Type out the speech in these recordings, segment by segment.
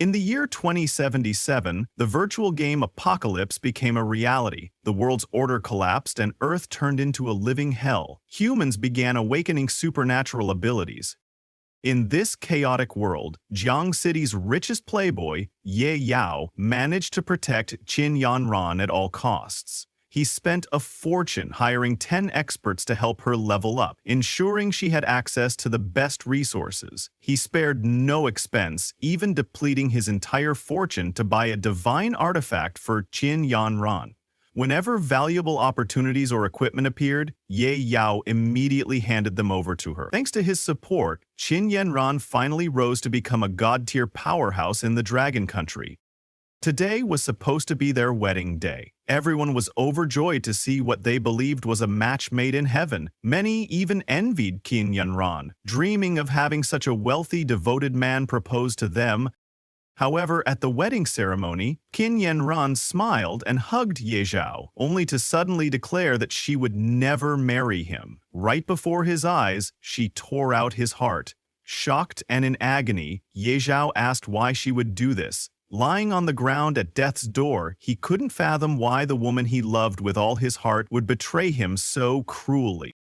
In the year 2077, the virtual game Apocalypse became a reality. The world's order collapsed and Earth turned into a living hell. Humans began awakening supernatural abilities. In this chaotic world, Jiang City's richest playboy, Ye Yao, managed to protect Qin Yanran at all costs. He spent a fortune hiring 10 experts to help her level up, ensuring she had access to the best resources. He spared no expense, even depleting his entire fortune to buy a divine artifact for Qin Yanran. Whenever valuable opportunities or equipment appeared, Ye Yao immediately handed them over to her. Thanks to his support, Qin Yanran finally rose to become a god-tier powerhouse in the Dragon Country. Today was supposed to be their wedding day. Everyone was overjoyed to see what they believed was a match made in heaven. Many even envied Qin Yanran, dreaming of having such a wealthy, devoted man propose to them. However, at the wedding ceremony, Qin Yanran smiled and hugged Ye Zhao, only to suddenly declare that she would never marry him. Right before his eyes, she tore out his heart. Shocked and in agony, Ye Zhao asked why she would do this. Lying on the ground at death's door, he couldn't fathom why the woman he loved with all his heart would betray him so cruelly.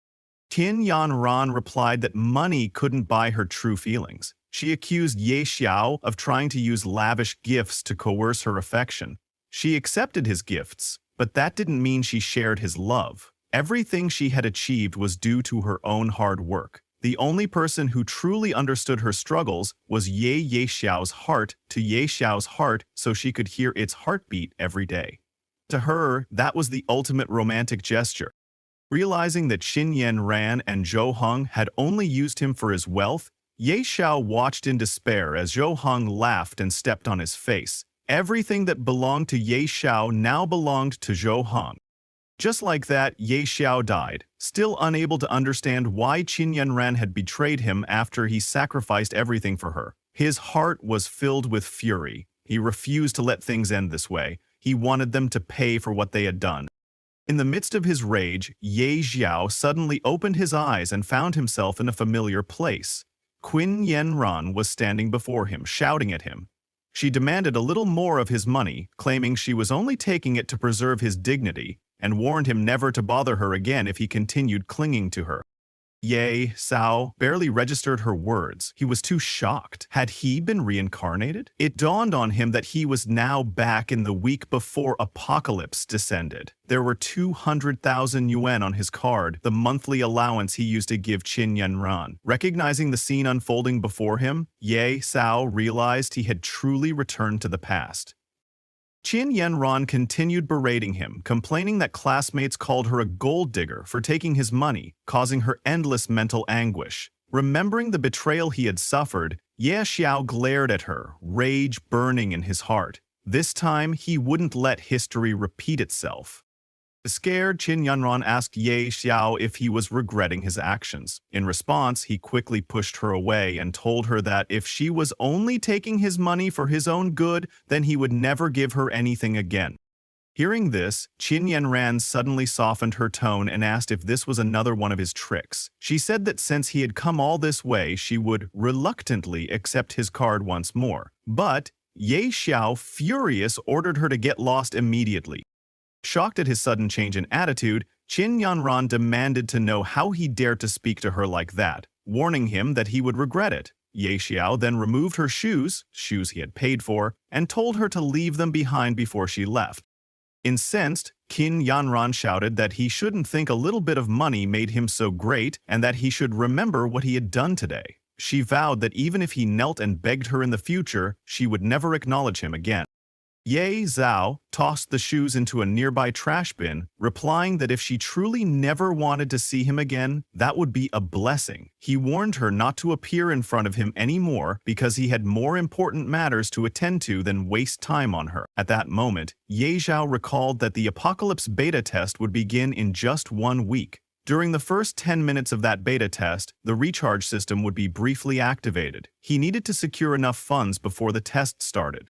Qin Yanran replied that money couldn't buy her true feelings. She accused Ye Xiao of trying to use lavish gifts to coerce her affection. She accepted his gifts, but that didn't mean she shared his love. Everything she had achieved was due to her own hard work. The only person who truly understood her struggles was Ye Xiao's heart to Ye Xiao's heart so she could hear its heartbeat every day. To her, that was the ultimate romantic gesture. Realizing that Qin Yanran and Zhou Heng had only used him for his wealth, Ye Xiao watched in despair as Zhou Heng laughed and stepped on his face. Everything that belonged to Ye Xiao now belonged to Zhou Heng. Just like that, Ye Xiao died, still unable to understand why Qin Yanran had betrayed him after he sacrificed everything for her. His heart was filled with fury. He refused to let things end this way. He wanted them to pay for what they had done. In the midst of his rage, Ye Xiao suddenly opened his eyes and found himself in a familiar place. Qin Yanran was standing before him, shouting at him. She demanded a little more of his money, claiming she was only taking it to preserve his dignity, and warned him never to bother her again if he continued clinging to her. Ye Xiao barely registered her words. He was too shocked. Had he been reincarnated? It dawned on him that he was now back in the week before Apocalypse descended. There were 200,000 yuan on his card, the monthly allowance he used to give Qin Yanran. Recognizing the scene unfolding before him, Ye Xiao realized he had truly returned to the past. Qin Yanran continued berating him, complaining that classmates called her a gold digger for taking his money, causing her endless mental anguish. Remembering the betrayal he had suffered, Ye Xiao glared at her, rage burning in his heart. This time, he wouldn't let history repeat itself. Scared, Qin Yanran asked Ye Xiao if he was regretting his actions. In response, he quickly pushed her away and told her that if she was only taking his money for his own good, then he would never give her anything again. Hearing this, Qin Yanran suddenly softened her tone and asked if this was another one of his tricks. She said that since he had come all this way, she would reluctantly accept his card once more. But Ye Xiao, furious, ordered her to get lost immediately. Shocked at his sudden change in attitude, Qin Yanran demanded to know how he dared to speak to her like that, warning him that he would regret it. Ye Xiao then removed her shoes he had paid for, and told her to leave them behind before she left. Incensed, Qin Yanran shouted that he shouldn't think a little bit of money made him so great and that he should remember what he had done today. She vowed that even if he knelt and begged her in the future, she would never acknowledge him again. Ye Zhao tossed the shoes into a nearby trash bin, replying that if she truly never wanted to see him again, that would be a blessing. He warned her not to appear in front of him anymore because he had more important matters to attend to than waste time on her. At that moment, Ye Zhao recalled that the Apocalypse beta test would begin in just 1 week. During the first 10 minutes of that beta test, the recharge system would be briefly activated. He needed to secure enough funds before the test started.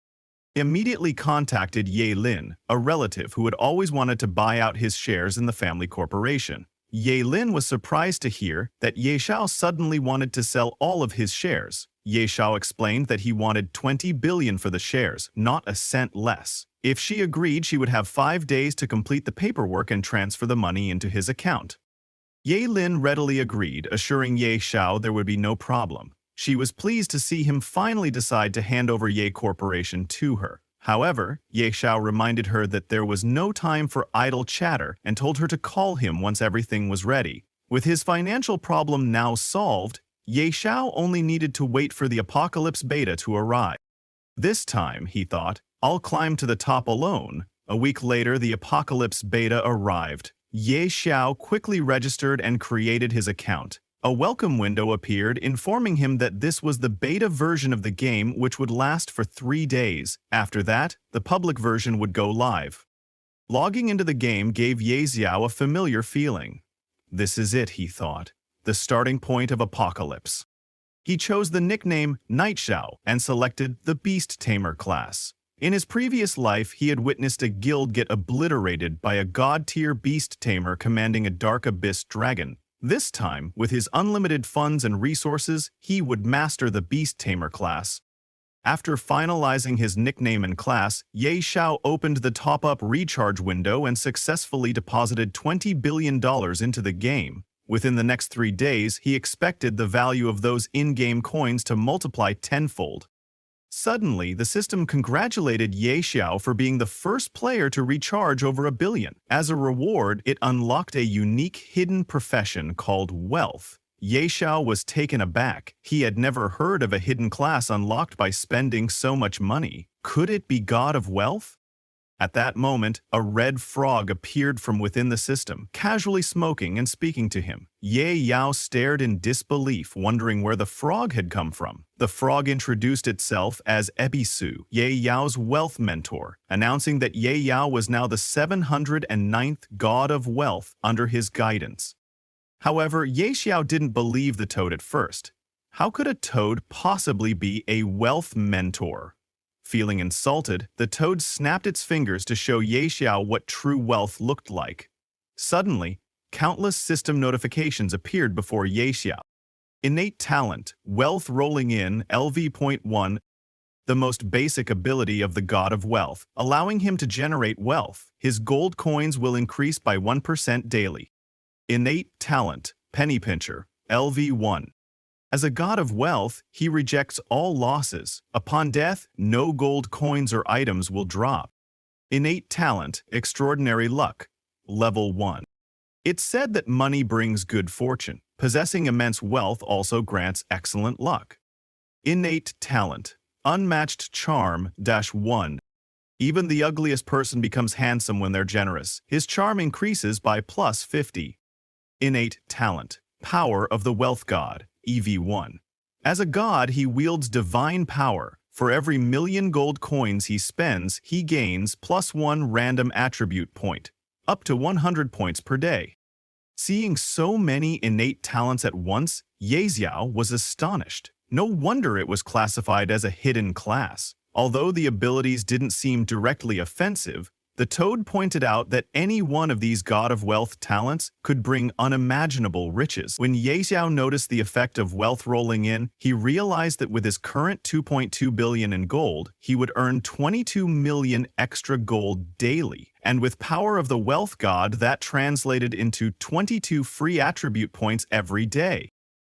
Immediately contacted Ye Lin, a relative who had always wanted to buy out his shares in the family corporation. Ye Lin was surprised to hear that Ye Xiao suddenly wanted to sell all of his shares. Ye Xiao explained that he wanted 20 billion for the shares, not a cent less. If she agreed, she would have 5 days to complete the paperwork and transfer the money into his account. Ye Lin readily agreed, assuring Ye Xiao there would be no problem. She was pleased to see him finally decide to hand over Ye Corporation to her. However, Ye Xiao reminded her that there was no time for idle chatter and told her to call him once everything was ready. With his financial problem now solved, Ye Xiao only needed to wait for the Apocalypse Beta to arrive. This time, he thought, I'll climb to the top alone. A week later, the Apocalypse Beta arrived. Ye Xiao quickly registered and created his account. A welcome window appeared informing him that this was the beta version of the game, which would last for 3 days. After that, the public version would go live. Logging into the game gave Ye Xiao a familiar feeling. This is it, he thought, the starting point of Apocalypse. He chose the nickname Night Xiao and selected the Beast Tamer class. In his previous life, he had witnessed a guild get obliterated by a god-tier beast tamer commanding a dark abyss dragon. This time, with his unlimited funds and resources, he would master the beast tamer class. After finalizing his nickname and class, Ye Xiao opened the top-up recharge window and successfully deposited $20 billion into the game. Within the next 3 days, he expected the value of those in-game coins to multiply tenfold. Suddenly, the system congratulated Ye Xiao for being the first player to recharge over $1 billion. As a reward, it unlocked a unique hidden profession called wealth. Ye Xiao was taken aback. He had never heard of a hidden class unlocked by spending so much money. Could it be God of Wealth? At that moment, a red frog appeared from within the system, casually smoking and speaking to him. Ye Yao stared in disbelief, wondering where the frog had come from. The frog introduced itself as Ebisu, Ye Yao's wealth mentor, announcing that Ye Yao was now the 709th god of wealth under his guidance. However, Ye Xiao didn't believe the toad at first. How could a toad possibly be a wealth mentor? Feeling insulted, the toad snapped its fingers to show Ye Xiao what true wealth looked like. Suddenly, countless system notifications appeared before Ye Xiao. Innate talent, wealth rolling in, LV.1, the most basic ability of the god of wealth, allowing him to generate wealth. His gold coins will increase by 1% daily. Innate talent, penny pincher, LV.1. As a god of wealth, he rejects all losses. Upon death, no gold coins or items will drop. Innate talent, extraordinary luck, level 1. It's said that money brings good fortune. Possessing immense wealth also grants excellent luck. Innate talent, unmatched charm, -1. Even the ugliest person becomes handsome when they're generous. His charm increases by +50. Innate talent, power of the wealth god, EV1. As a god, he wields divine power. For every 1,000,000 gold coins he spends, he gains +1 random attribute point, up to 100 points per day. Seeing so many innate talents at once, Ye Xiao was astonished. No wonder it was classified as a hidden class. Although the abilities didn't seem directly offensive, the toad pointed out that any one of these god of wealth talents could bring unimaginable riches. When Ye Xiao noticed the effect of wealth rolling in, he realized that with his current 2.2 billion in gold, he would earn 22 million extra gold daily. And with power of the wealth god, that translated into 22 free attribute points every day.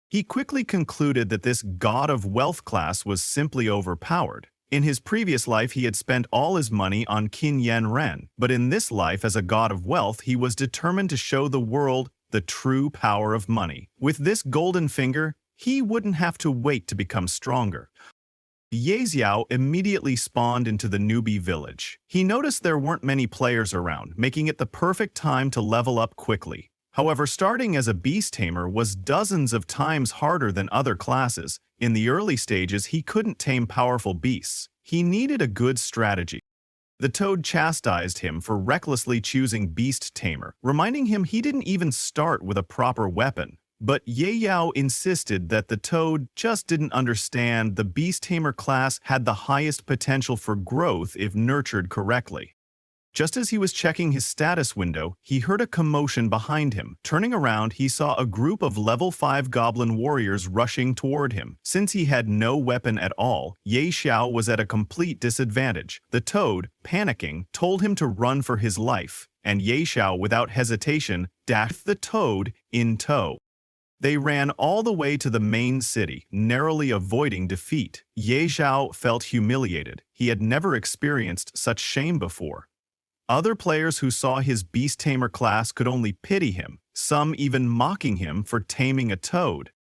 He quickly concluded that this god of wealth class was simply overpowered. In his previous life, he had spent all his money on Qin Yen Ren, but in this life as a god of wealth, he was determined to show the world the true power of money. With this golden finger, he wouldn't have to wait to become stronger. Ye Xiao immediately spawned into the newbie village. He noticed there weren't many players around, making it the perfect time to level up quickly. However, starting as a beast tamer was dozens of times harder than other classes. In the early stages, he couldn't tame powerful beasts. He needed a good strategy. The toad chastised him for recklessly choosing beast tamer, reminding him he didn't even start with a proper weapon. But Ye Yao insisted that the toad just didn't understand the beast tamer class had the highest potential for growth if nurtured correctly. Just as he was checking his status window, he heard a commotion behind him. Turning around, he saw a group of level 5 goblin warriors rushing toward him. Since he had no weapon at all, Ye Xiao was at a complete disadvantage. The toad, panicking, told him to run for his life, and Ye Xiao, without hesitation, dashed the toad in tow. They ran all the way to the main city, narrowly avoiding defeat. Ye Xiao felt humiliated. He had never experienced such shame before. Other players who saw his beast tamer class could only pity him, some even mocking him for taming a toad.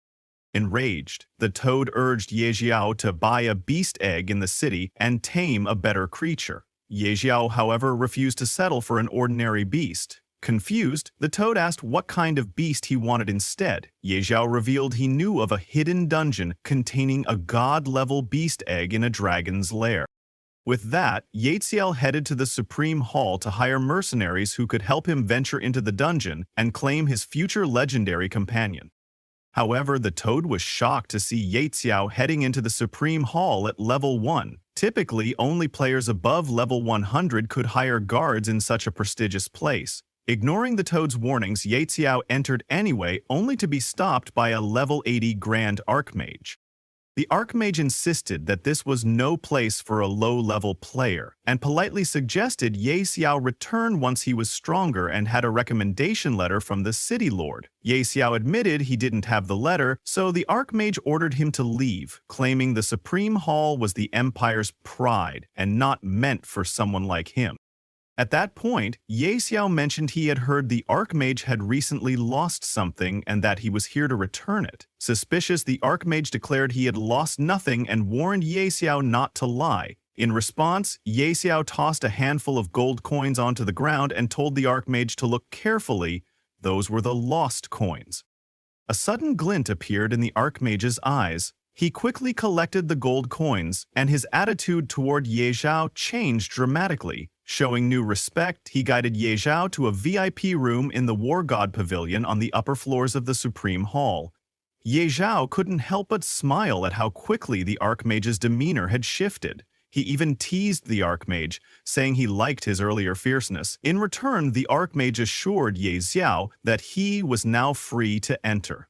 Enraged, the toad urged Ye Xiao to buy a beast egg in the city and tame a better creature. Ye Xiao, however, refused to settle for an ordinary beast. Confused, the toad asked what kind of beast he wanted instead. Ye Xiao revealed he knew of a hidden dungeon containing a god-level beast egg in a dragon's lair. With that, Ye Xiao headed to the Supreme Hall to hire mercenaries who could help him venture into the dungeon and claim his future legendary companion. However, the toad was shocked to see Ye Xiao heading into the Supreme Hall at level 1. Typically, only players above level 100 could hire guards in such a prestigious place. Ignoring the toad's warnings, Ye Xiao entered anyway, only to be stopped by a level 80 Grand Archmage. The Archmage insisted that this was no place for a low-level player, and politely suggested Ye Xiao return once he was stronger and had a recommendation letter from the City Lord. Ye Xiao admitted he didn't have the letter, so the Archmage ordered him to leave, claiming the Supreme Hall was the Empire's pride and not meant for someone like him. At that point, Ye Xiao mentioned he had heard the Archmage had recently lost something and that he was here to return it. Suspicious, the Archmage declared he had lost nothing and warned Ye Xiao not to lie. In response, Ye Xiao tossed a handful of gold coins onto the ground and told the Archmage to look carefully. Those were the lost coins. A sudden glint appeared in the Archmage's eyes. He quickly collected the gold coins, and his attitude toward Ye Xiao changed dramatically. Showing new respect, he guided Ye Xiao to a VIP room in the War God Pavilion on the upper floors of the Supreme Hall. Ye Xiao couldn't help but smile at how quickly the Archmage's demeanor had shifted. He even teased the Archmage, saying he liked his earlier fierceness. In return, the Archmage assured Ye Xiao that he was now free to enter.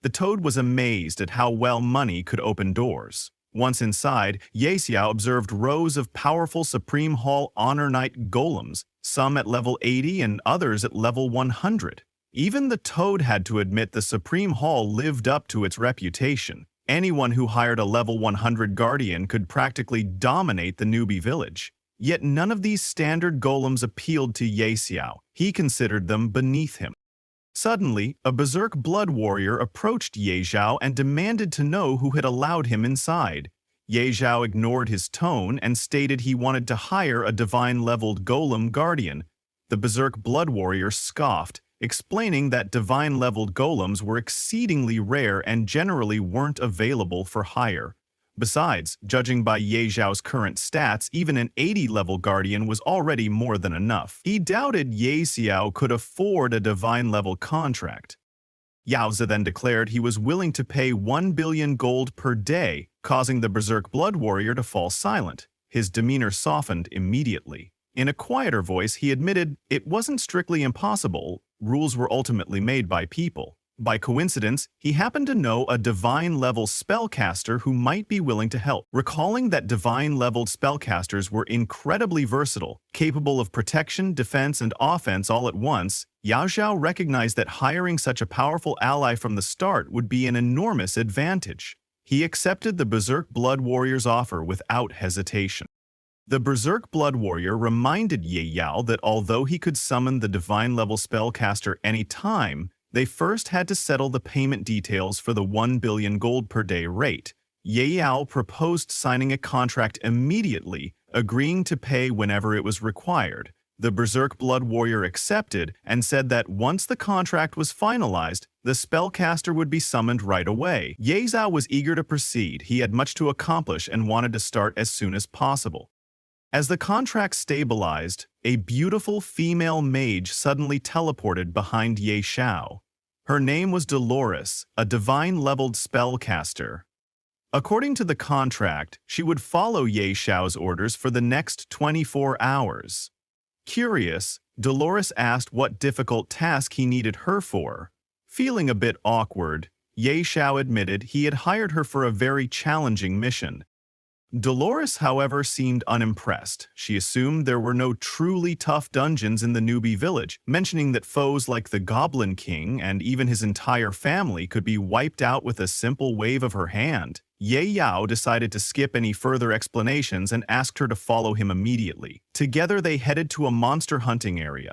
The toad was amazed at how well money could open doors. Once inside, Ye Xiao observed rows of powerful Supreme Hall Honor Knight golems, some at level 80 and others at level 100. Even the toad had to admit the Supreme Hall lived up to its reputation. Anyone who hired a level 100 guardian could practically dominate the newbie village. Yet none of these standard golems appealed to Ye Xiao. He considered them beneath him. Suddenly, a berserk blood warrior approached Ye Xiao and demanded to know who had allowed him inside. Ye Xiao ignored his tone and stated he wanted to hire a divine-leveled golem guardian. The berserk blood warrior scoffed, explaining that divine-leveled golems were exceedingly rare and generally weren't available for hire. Besides, judging by Ye Xiao's current stats, even an 80-level guardian was already more than enough. He doubted Ye Xiao could afford a divine-level contract. Yaozi then declared he was willing to pay 1 billion gold per day, causing the berserk blood warrior to fall silent. His demeanor softened immediately. In a quieter voice, he admitted it wasn't strictly impossible. Rules were ultimately made by people. By coincidence, he happened to know a divine-level spellcaster who might be willing to help. Recalling that divine-leveled spellcasters were incredibly versatile, capable of protection, defense, and offense all at once, Yao Xiao recognized that hiring such a powerful ally from the start would be an enormous advantage. He accepted the Berserk Blood Warrior's offer without hesitation. The Berserk Blood Warrior reminded Ye Yao that although he could summon the divine-level spellcaster any time, they first had to settle the payment details for the 1 billion gold per day rate. Ye Yao proposed signing a contract immediately, agreeing to pay whenever it was required. The Berserk Blood Warrior accepted and said that once the contract was finalized, the spellcaster would be summoned right away. Ye Yao was eager to proceed. He had much to accomplish and wanted to start as soon as possible. As the contract stabilized, a beautiful female mage suddenly teleported behind Ye Xiao. Her name was Dolores, a divine-leveled spellcaster. According to the contract, she would follow Ye Xiao's orders for the next 24 hours. Curious, Dolores asked what difficult task he needed her for. Feeling a bit awkward, Ye Xiao admitted he had hired her for a very challenging mission. Dolores, however, seemed unimpressed. She assumed there were no truly tough dungeons in the newbie village, mentioning that foes like the Goblin King and even his entire family could be wiped out with a simple wave of her hand. Ye Yao decided to skip any further explanations and asked her to follow him immediately. Together they headed to a monster hunting area.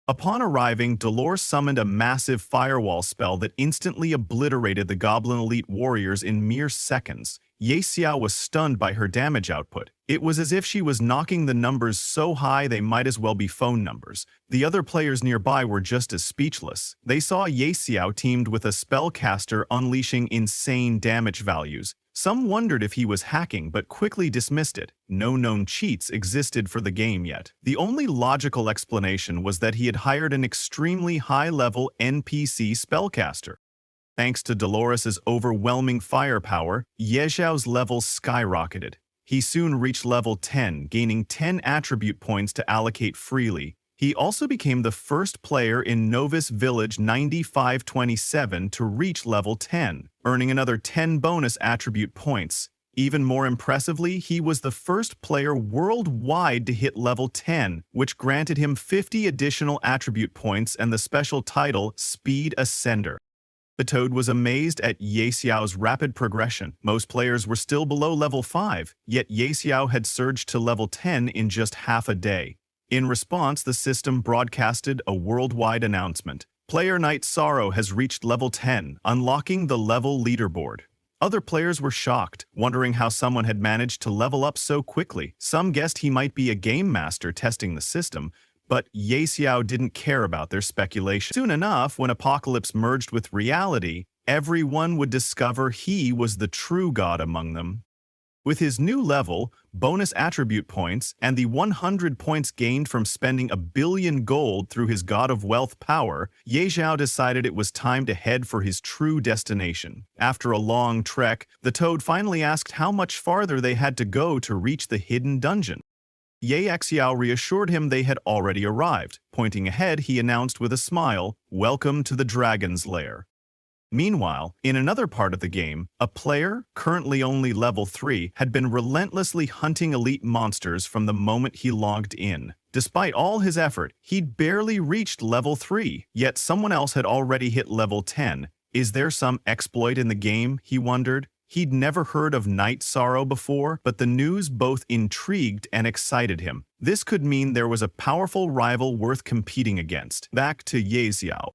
Upon arriving, Dolores summoned a massive firewall spell that instantly obliterated the Goblin Elite warriors in mere seconds. Ye Xiao was stunned by her damage output. It was as if she was knocking the numbers so high they might as well be phone numbers. The other players nearby were just as speechless. They saw Ye Xiao teamed with a spellcaster unleashing insane damage values. Some wondered if he was hacking, but quickly dismissed it. No known cheats existed for the game yet. The only logical explanation was that he had hired an extremely high-level NPC spellcaster. Thanks to Dolores' overwhelming firepower, Ye Xiao's levels skyrocketed. He soon reached level 10, gaining 10 attribute points to allocate freely. He also became the first player in Novice Village 9527 to reach level 10, earning another 10 bonus attribute points. Even more impressively, he was the first player worldwide to hit level 10, which granted him 50 additional attribute points and the special title Speed Ascender. The Toad was amazed at Ye Xiao's rapid progression. Most players were still below level 5, yet Ye Xiao had surged to level 10 in just half a day. In response, the system broadcasted a worldwide announcement. Player Night Sorrow has reached level 10, unlocking the level leaderboard. Other players were shocked, wondering how someone had managed to level up so quickly. Some guessed he might be a game master testing the system, but Ye Xiao didn't care about their speculation. Soon enough, when Apocalypse merged with reality, everyone would discover he was the true god among them. With his new level, bonus attribute points, and the 100 points gained from spending 1 billion gold through his God of Wealth power, Ye Xiao decided it was time to head for his true destination. After a long trek, the Toad finally asked how much farther they had to go to reach the hidden dungeon. Ye Xiao reassured him they had already arrived. Pointing ahead, he announced with a smile, "Welcome to the Dragon's Lair." Meanwhile, in another part of the game, a player, currently only level 3, had been relentlessly hunting elite monsters from the moment he logged in. Despite all his effort, he'd barely reached level 3, yet someone else had already hit level 10. Is there some exploit in the game, he wondered? He'd never heard of Night Sorrow before, but the news both intrigued and excited him. This could mean there was a powerful rival worth competing against. Back to Ye Xiao.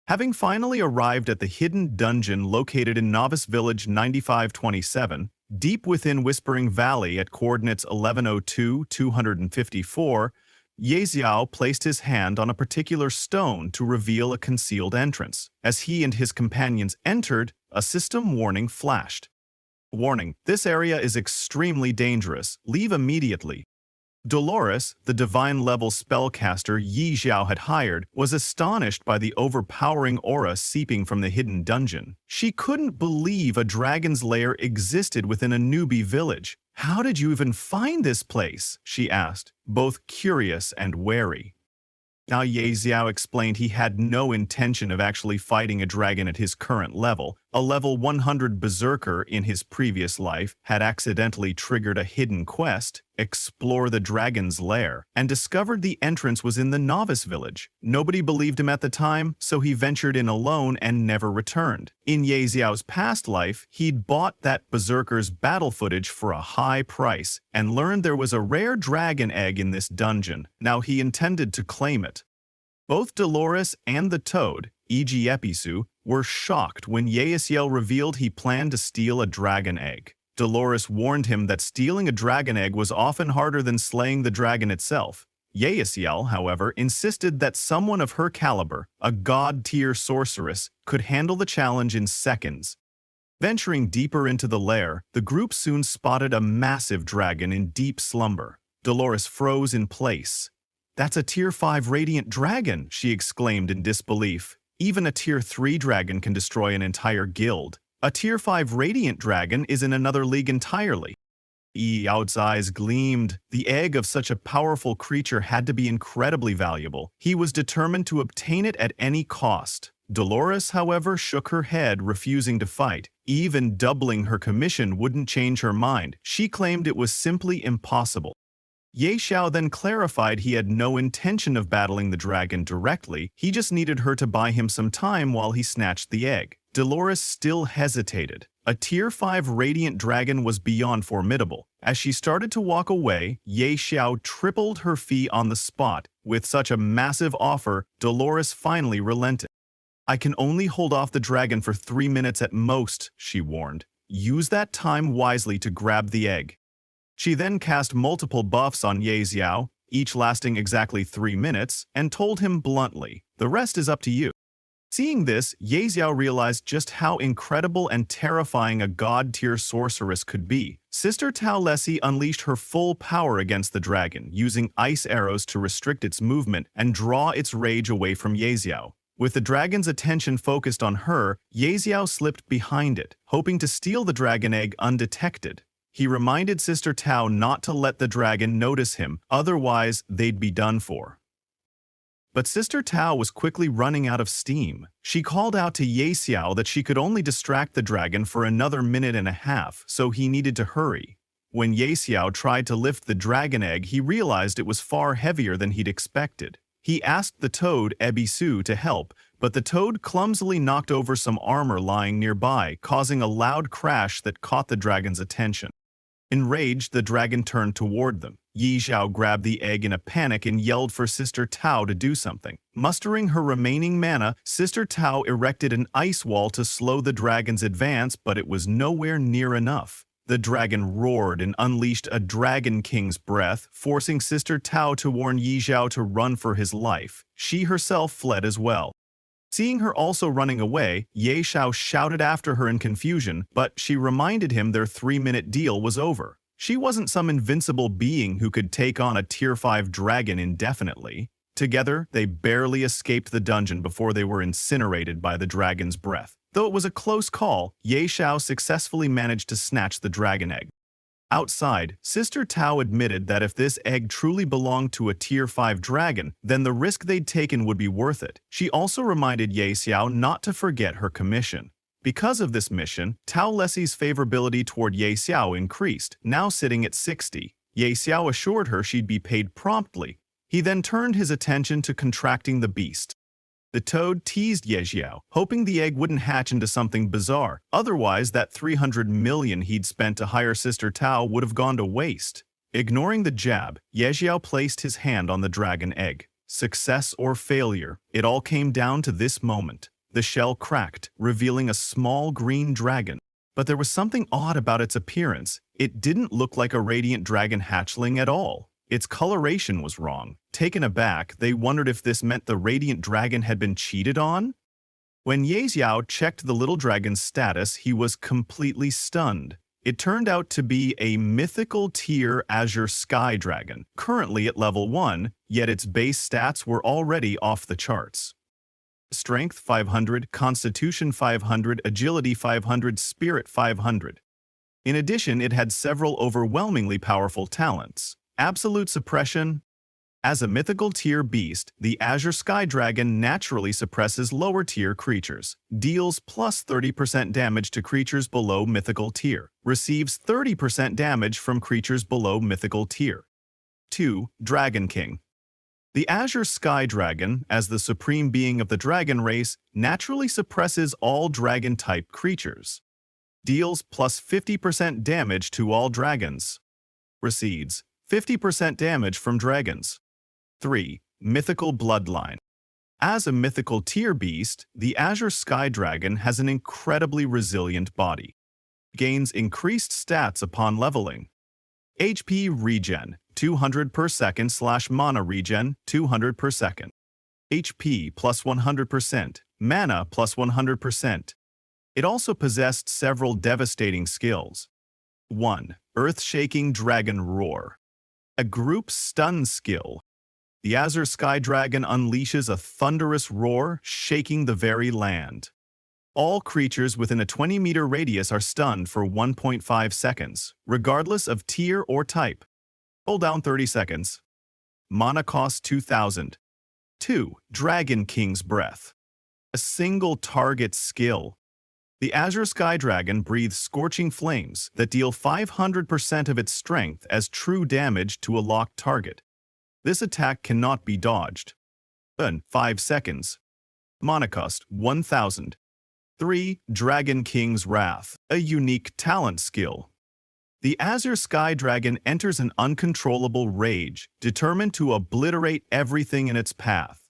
Having finally arrived at the hidden dungeon located in Novice Village 9527, deep within Whispering Valley at coordinates 1102-254, Ye Xiao placed his hand on a particular stone to reveal a concealed entrance. As he and his companions entered, a system warning flashed. Warning: this area is extremely dangerous. Leave immediately. Dolores, the divine-level spellcaster Ye Xiao had hired, was astonished by the overpowering aura seeping from the hidden dungeon. She couldn't believe a dragon's lair existed within a newbie village. "How did you even find this place?" she asked, both curious and wary. Now Ye Xiao explained he had no intention of actually fighting a dragon at his current level. A level 100 berserker in his previous life had accidentally triggered a hidden quest, explore the dragon's lair, and discovered the entrance was in the novice village. Nobody believed him at the time, so he ventured in alone and never returned. In Ye Xiao's past life, he'd bought that berserker's battle footage for a high price and learned there was a rare dragon egg in this dungeon. Now he intended to claim it. Both Dolores and the Toad, e.g. Episu, were shocked when Ye Xiao revealed he planned to steal a dragon egg. Dolores warned him that stealing a dragon egg was often harder than slaying the dragon itself. Ye Xiao, however, insisted that someone of her caliber, a god-tier sorceress, could handle the challenge in seconds. Venturing deeper into the lair, the group soon spotted a massive dragon in deep slumber. Dolores froze in place. "That's a Tier 5 Radiant Dragon," she exclaimed in disbelief. "Even a Tier 3 dragon can destroy an entire guild. A Tier 5 Radiant Dragon is in another league entirely." Yao's eyes gleamed. The egg of such a powerful creature had to be incredibly valuable. He was determined to obtain it at any cost. Dolores, however, shook her head, refusing to fight. Even doubling her commission wouldn't change her mind. She claimed it was simply impossible. Ye Xiao then clarified he had no intention of battling the dragon directly, he just needed her to buy him some time while he snatched the egg. Dolores still hesitated. A Tier 5 Radiant Dragon was beyond formidable. As she started to walk away, Ye Xiao tripled her fee on the spot. With such a massive offer, Dolores finally relented. "I can only hold off the dragon for 3 minutes at most," she warned. "Use that time wisely to grab the egg." She then cast multiple buffs on Ye Xiao, each lasting exactly 3 minutes, and told him bluntly, "The rest is up to you." Seeing this, Ye Xiao realized just how incredible and terrifying a god-tier sorceress could be. Sister Tao Lessie unleashed her full power against the dragon, using ice arrows to restrict its movement and draw its rage away from Ye Xiao. With the dragon's attention focused on her, Ye Xiao slipped behind it, hoping to steal the dragon egg undetected. He reminded Sister Tao not to let the dragon notice him, otherwise they'd be done for. But Sister Tao was quickly running out of steam. She called out to Ye Xiao that she could only distract the dragon for another minute and a half, so he needed to hurry. When Ye Xiao tried to lift the dragon egg, he realized it was far heavier than he'd expected. He asked the toad, Ebisu, to help, but the toad clumsily knocked over some armor lying nearby, causing a loud crash that caught the dragon's attention. Enraged, the dragon turned toward them. Ye Xiao grabbed the egg in a panic and yelled for Sister Tao to do something. Mustering her remaining mana, Sister Tao erected an ice wall to slow the dragon's advance, but it was nowhere near enough. The dragon roared and unleashed a Dragon King's breath, forcing Sister Tao to warn Ye Xiao to run for his life. She herself fled as well. Seeing her also running away, Ye Xiao shouted after her in confusion, but she reminded him their 3-minute deal was over. She wasn't some invincible being who could take on a Tier 5 dragon indefinitely. Together, they barely escaped the dungeon before they were incinerated by the dragon's breath. Though it was a close call, Ye Xiao successfully managed to snatch the dragon egg. Outside, Sister Tao admitted that if this egg truly belonged to a Tier 5 dragon, then the risk they'd taken would be worth it. She also reminded Ye Xiao not to forget her commission. Because of this mission, Tao Lessie's favorability toward Ye Xiao increased, now sitting at 60. Ye Xiao assured her she'd be paid promptly. He then turned his attention to contracting the beast. The toad teased Ye Xiao, hoping the egg wouldn't hatch into something bizarre. Otherwise, that 300 million he'd spent to hire Sister Tao would have gone to waste. Ignoring the jab, Ye Xiao placed his hand on the dragon egg. Success or failure, it all came down to this moment. The shell cracked, revealing a small green dragon. But there was something odd about its appearance. It didn't look like a radiant dragon hatchling at all. Its coloration was wrong. Taken aback, they wondered if this meant the radiant dragon had been cheated on. When Ye Xiao checked the little dragon's status, he was completely stunned. It turned out to be a mythical tier Azure Sky Dragon, currently at level 1, yet its base stats were already off the charts. Strength 500, Constitution 500, Agility 500, Spirit 500. In addition, it had several overwhelmingly powerful talents. Absolute Suppression. As a mythical tier beast, the Azure Sky Dragon naturally suppresses lower tier creatures, deals plus 30% damage to creatures below mythical tier, receives 30% damage from creatures below mythical tier. 2. Dragon King. The Azure Sky Dragon, as the supreme being of the dragon race, naturally suppresses all dragon-type creatures. Deals plus 50% damage to all dragons. Receives 50% damage from dragons. 3. Mythical Bloodline. As a mythical tier beast, the Azure Sky Dragon has an incredibly resilient body. Gains increased stats upon leveling. HP regen, 200 per second / mana regen, 200 per second. HP plus 100%, mana plus 100%. It also possessed several devastating skills. 1. Earth-shaking Dragon Roar. A group stun skill. The Azure Sky Dragon unleashes a thunderous roar, shaking the very land. All creatures within a 20-meter radius are stunned for 1.5 seconds, regardless of tier or type. Cooldown 30 seconds. Mana cost 2,000. 2. Dragon King's Breath. A single target skill. The Azure Sky Dragon breathes scorching flames that deal 500% of its strength as true damage to a locked target. This attack cannot be dodged. 5 seconds. Mana cost 1,000. 3. Dragon King's Wrath. A unique talent skill. The Azure Sky Dragon enters an uncontrollable rage, determined to obliterate everything in its path.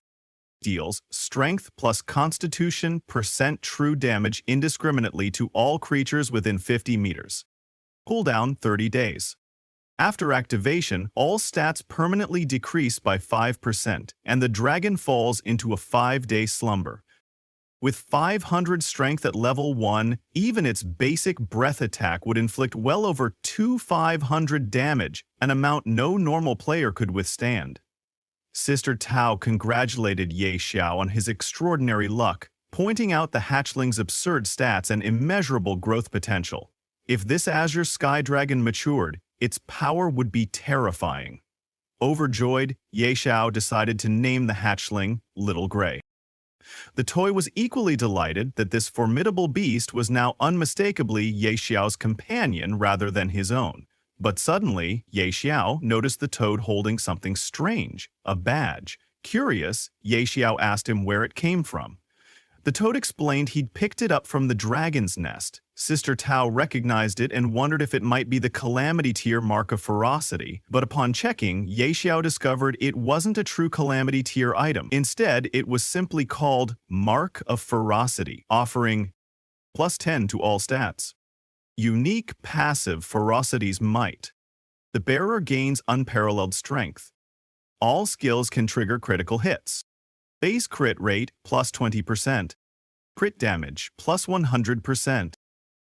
Deals strength plus constitution % true damage indiscriminately to all creatures within 50 meters. Cooldown 30 days. After activation, all stats permanently decrease by 5%, and the dragon falls into a 5-day slumber. With 500 strength at level 1, even its basic breath attack would inflict well over 2,500 damage, an amount no normal player could withstand. Sister Tao congratulated Ye Xiao on his extraordinary luck, pointing out the hatchling's absurd stats and immeasurable growth potential. If this Azure Sky Dragon matured, its power would be terrifying. Overjoyed, Ye Xiao decided to name the hatchling Little Gray. The toy was equally delighted that this formidable beast was now unmistakably Ye Xiao's companion rather than his own. But suddenly, Ye Xiao noticed the toad holding something strange, a badge. Curious, Ye Xiao asked him where it came from. The toad explained he'd picked it up from the dragon's nest. Sister Tao recognized it and wondered if it might be the Calamity tier Mark of Ferocity, but upon checking, Ye Xiao discovered it wasn't a true Calamity tier item. Instead, it was simply called Mark of Ferocity, offering +10 to all stats. Unique passive Ferocity's Might. The bearer gains unparalleled strength. All skills can trigger critical hits. Base crit rate +20%. Crit damage +100%.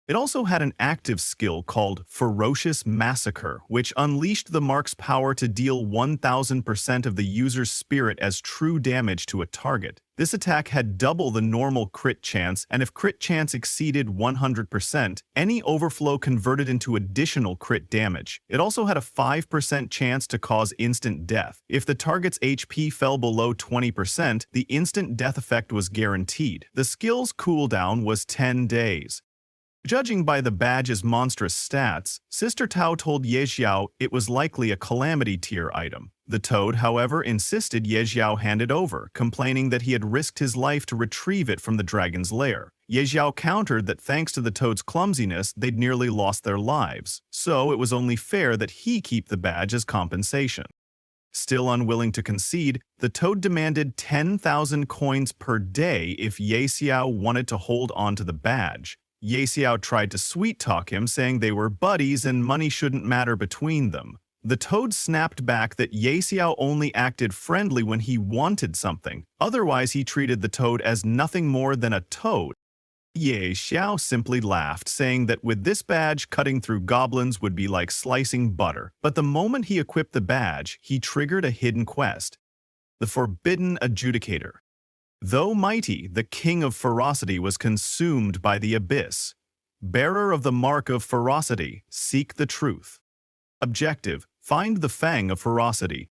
It also had an active skill called Ferocious Massacre, which unleashed the mark's power to deal 1000% of the user's spirit as true damage to a target. This attack had double the normal crit chance, and if crit chance exceeded 100%, any overflow converted into additional crit damage. It also had a 5% chance to cause instant death. If the target's HP fell below 20%, the instant death effect was guaranteed. The skill's cooldown was 10 days. Judging by the badge's monstrous stats, Sister Tao told Ye Xiao it was likely a Calamity tier item. The toad, however, insisted Ye Xiao hand it over, complaining that he had risked his life to retrieve it from the dragon's lair. Ye Xiao countered that thanks to the toad's clumsiness, they'd nearly lost their lives, so it was only fair that he keep the badge as compensation. Still unwilling to concede, the toad demanded 10,000 coins per day if Ye Xiao wanted to hold on to the badge. Ye Xiao tried to sweet-talk him, saying they were buddies and money shouldn't matter between them. The toad snapped back that Ye Xiao only acted friendly when he wanted something. Otherwise, he treated the toad as nothing more than a toad. Ye Xiao simply laughed, saying that with this badge, cutting through goblins would be like slicing butter. But the moment he equipped the badge, he triggered a hidden quest. The Forbidden Adjudicator. Though mighty, the King of Ferocity was consumed by the abyss. Bearer of the Mark of Ferocity, seek the truth. Objective: find the Fang of Ferocity.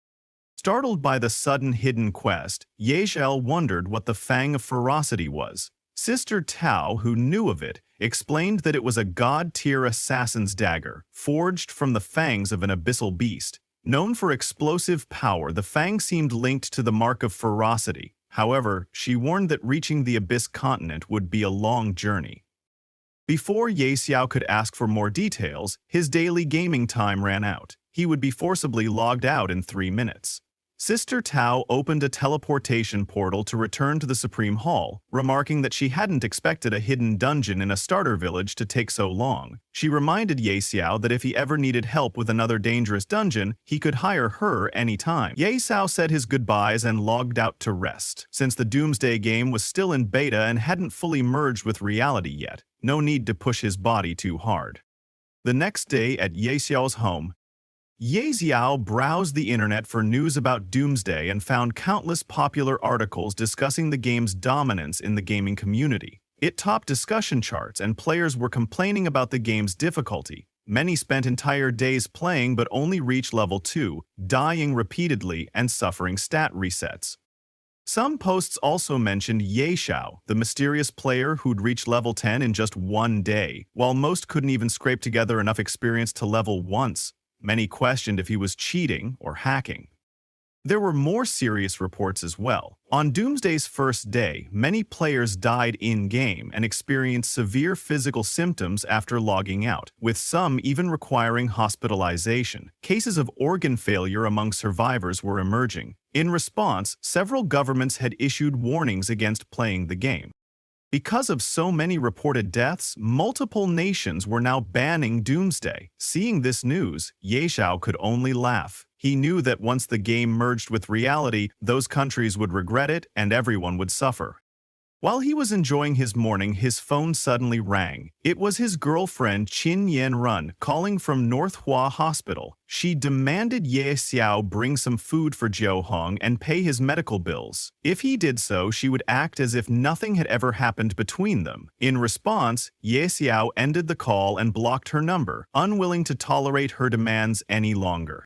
Startled by the sudden hidden quest, Ye Xiao wondered what the Fang of Ferocity was. Sister Tao, who knew of it, explained that it was a god-tier assassin's dagger, forged from the fangs of an abyssal beast. Known for explosive power, the Fang seemed linked to the Mark of Ferocity. However, she warned that reaching the Abyss continent would be a long journey. Before Ye Xiao could ask for more details, his daily gaming time ran out. He would be forcibly logged out in 3 minutes. Sister Tao opened a teleportation portal to return to the Supreme Hall, remarking that she hadn't expected a hidden dungeon in a starter village to take so long. She reminded Ye Xiao that if he ever needed help with another dangerous dungeon, he could hire her anytime. Ye Xiao said his goodbyes and logged out to rest. Since the Doomsday game was still in beta and hadn't fully merged with reality yet, no need to push his body too hard. The next day at Ye Xiao's home, Ye Xiao browsed the internet for news about Doomsday and found countless popular articles discussing the game's dominance in the gaming community. It topped discussion charts and players were complaining about the game's difficulty. Many spent entire days playing but only reached level 2, dying repeatedly and suffering stat resets. Some posts also mentioned Ye Xiao, the mysterious player who'd reached level 10 in just one day, while most couldn't even scrape together enough experience to level once. Many questioned if he was cheating or hacking. There were more serious reports as well. On Doomsday's first day, many players died in-game and experienced severe physical symptoms after logging out, with some even requiring hospitalization. Cases of organ failure among survivors were emerging. In response, several governments had issued warnings against playing the game. Because of so many reported deaths, multiple nations were now banning Doomsday. Seeing this news, Ye Xiao could only laugh. He knew that once the game merged with reality, those countries would regret it and everyone would suffer. While he was enjoying his morning, his phone suddenly rang. It was his girlfriend Qin Yanran calling from Northhua Hospital. She demanded Ye Xiao bring some food for Zhou Hong and pay his medical bills. If he did so, she would act as if nothing had ever happened between them. In response, Ye Xiao ended the call and blocked her number, unwilling to tolerate her demands any longer.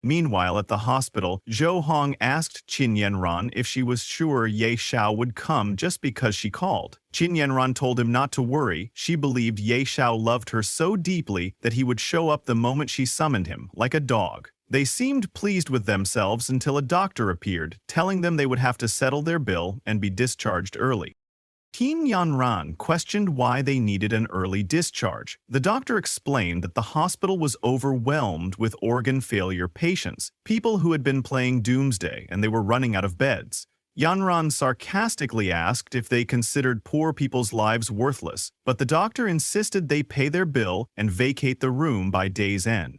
Meanwhile, at the hospital, Zhou Hong asked Qin Yanran if she was sure Ye Xiao would come just because she called. Qin Yanran told him not to worry. She believed Ye Xiao loved her so deeply that he would show up the moment she summoned him, like a dog. They seemed pleased with themselves until a doctor appeared, telling them they would have to settle their bill and be discharged early. Qin Yanran questioned why they needed an early discharge. The doctor explained that the hospital was overwhelmed with organ failure patients, people who had been playing Doomsday, and they were running out of beds. Yanran sarcastically asked if they considered poor people's lives worthless, but the doctor insisted they pay their bill and vacate the room by day's end.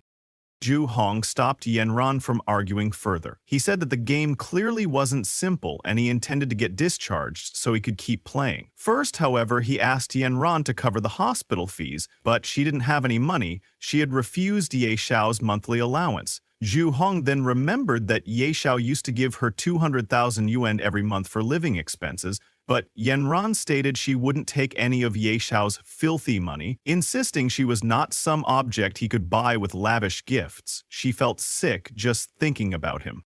Zhu Hong stopped Yanran from arguing further. He said that the game clearly wasn't simple and he intended to get discharged so he could keep playing. First, however, he asked Yanran to cover the hospital fees, but she didn't have any money. She had refused Ye Xiao's monthly allowance. Zhu Hong then remembered that Ye Xiao used to give her 200,000 yuan every month for living expenses, but Yanran stated she wouldn't take any of Ye Xiao's filthy money, insisting she was not some object he could buy with lavish gifts. She felt sick just thinking about him.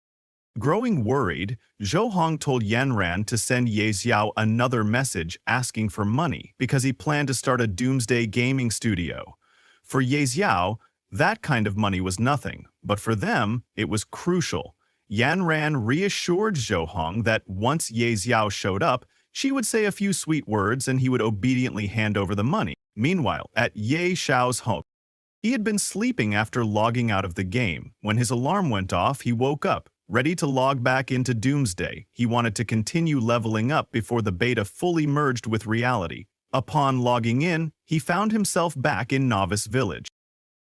Growing worried, Zhou Hong told Yanran to send Ye Xiao another message asking for money because he planned to start a Doomsday gaming studio. For Ye Xiao, that kind of money was nothing, but for them, it was crucial. Yanran reassured Zhou Hong that once Ye Xiao showed up, she would say a few sweet words and he would obediently hand over the money. Meanwhile, at Ye Xiao's home, he had been sleeping after logging out of the game. When his alarm went off, he woke up, ready to log back into Doomsday. He wanted to continue leveling up before the beta fully merged with reality. Upon logging in, he found himself back in Novice Village.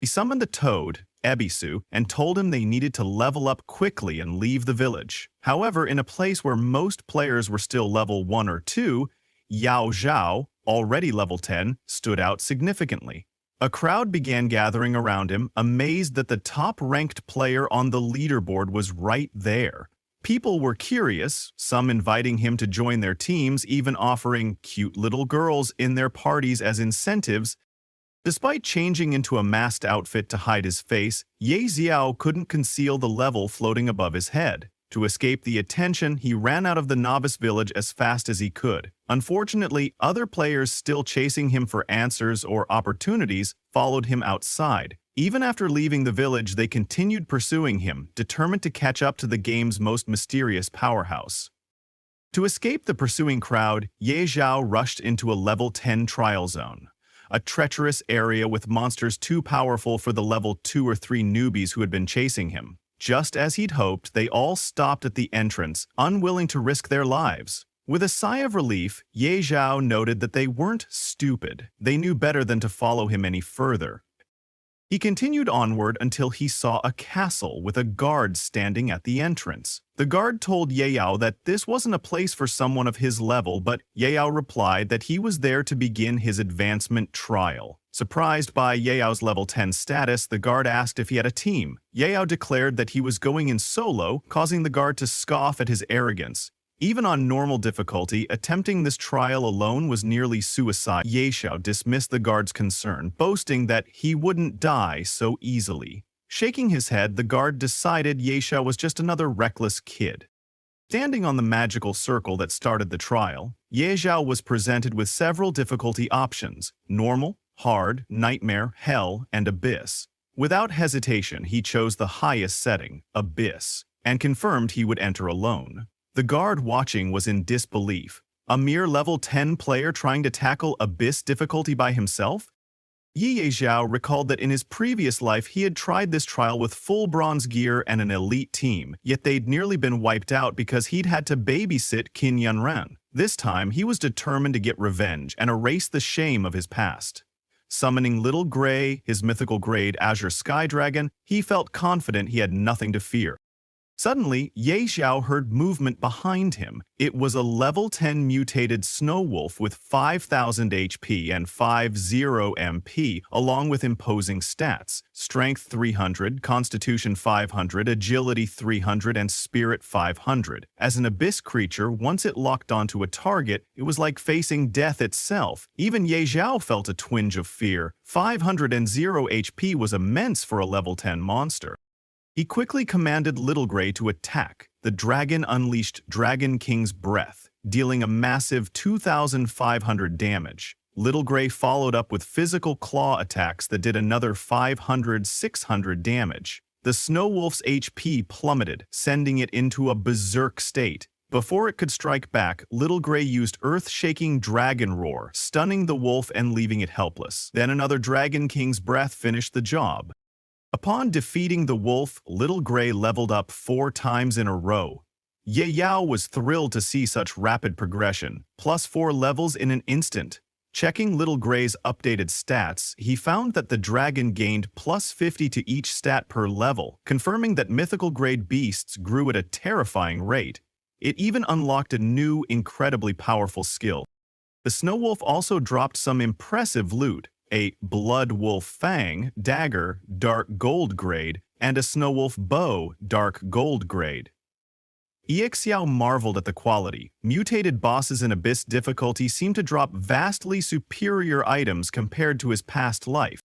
He summoned the toad, Ebisu, and told him they needed to level up quickly and leave the village. However, in a place where most players were still level 1 or 2, Yao Zhao, already level 10, stood out significantly. A crowd began gathering around him, amazed that the top-ranked player on the leaderboard was right there. People were curious, some inviting him to join their teams, even offering cute little girls in their parties as incentives. Despite changing into a masked outfit to hide his face, Ye Xiao couldn't conceal the level floating above his head. To escape the attention, he ran out of the novice village as fast as he could. Unfortunately, other players still chasing him for answers or opportunities followed him outside. Even after leaving the village, they continued pursuing him, determined to catch up to the game's most mysterious powerhouse. To escape the pursuing crowd, Ye Xiao rushed into a level 10 trial zone, a treacherous area with monsters too powerful for the level 2 or 3 newbies who had been chasing him. Just as he'd hoped, they all stopped at the entrance, unwilling to risk their lives. With a sigh of relief, Ye Xiao noted that they weren't stupid. They knew better than to follow him any further. He continued onward until he saw a castle with a guard standing at the entrance. The guard told Ye Yao that this wasn't a place for someone of his level, but Ye Yao replied that he was there to begin his advancement trial. Surprised by Ye Yao's level 10 status, the guard asked if he had a team. Ye Yao declared that he was going in solo, causing the guard to scoff at his arrogance. Even on normal difficulty, attempting this trial alone was nearly suicide. Ye Xiao dismissed the guard's concern, boasting that he wouldn't die so easily. Shaking his head, the guard decided Ye Xiao was just another reckless kid. Standing on the magical circle that started the trial, Ye Xiao was presented with several difficulty options: normal, hard, nightmare, hell, and abyss. Without hesitation, he chose the highest setting, abyss, and confirmed he would enter alone. The guard watching was in disbelief. A mere level 10 player trying to tackle abyss difficulty by himself? Ye Xiao recalled that in his previous life he had tried this trial with full bronze gear and an elite team, yet they'd nearly been wiped out because he'd had to babysit Qin Yunran. This time, he was determined to get revenge and erase the shame of his past. Summoning Little Gray, his mythical grade Azure Sky Dragon, he felt confident he had nothing to fear. Suddenly, Ye Xiao heard movement behind him. It was a level 10 mutated snow wolf with 5,000 HP and 50 MP, along with imposing stats: Strength 300, Constitution 500, Agility 300, and Spirit 500. As an abyss creature, once it locked onto a target, it was like facing death itself. Even Ye Xiao felt a twinge of fear. 500 HP was immense for a level 10 monster. He quickly commanded Little Gray to attack. The dragon unleashed Dragon King's Breath, dealing a massive 2,500 damage. Little Gray followed up with physical claw attacks that did another 500-600 damage. The Snow Wolf's HP plummeted, sending it into a berserk state. Before it could strike back, Little Gray used earth-shaking Dragon Roar, stunning the wolf and leaving it helpless. Then another Dragon King's Breath finished the job. Upon defeating the wolf, Little Gray leveled up 4 times in a row. Ye Yao was thrilled to see such rapid progression, plus 4 levels in an instant. Checking Little Gray's updated stats, he found that the dragon gained plus 50 to each stat per level, confirming that mythical grade beasts grew at a terrifying rate. It even unlocked a new, incredibly powerful skill. The Snow Wolf also dropped some impressive loot: a Blood Wolf Fang dagger, dark gold grade, and a Snow Wolf bow, dark gold grade. Xiao marveled at the quality. Mutated bosses in Abyss difficulty seemed to drop vastly superior items compared to his past life.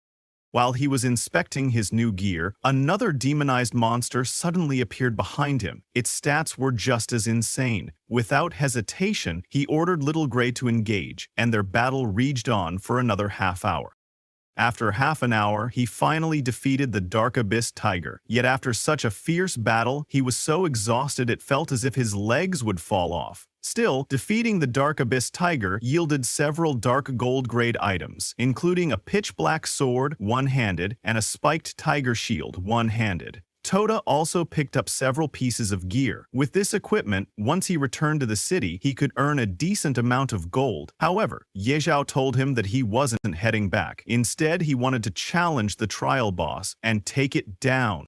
While he was inspecting his new gear, another demonized monster suddenly appeared behind him. Its stats were just as insane. Without hesitation, he ordered Little Gray to engage, and their battle raged on for another half hour. After half an hour, he finally defeated the Dark Abyss Tiger. Yet after such a fierce battle, he was so exhausted it felt as if his legs would fall off. Still, defeating the Dark Abyss Tiger yielded several dark gold grade items, including a pitch black sword, one-handed, and a spiked tiger shield, one-handed. Toda also picked up several pieces of gear. With this equipment, once he returned to the city, he could earn a decent amount of gold. However, Ye Xiao told him that he wasn't heading back. Instead, he wanted to challenge the trial boss and take it down.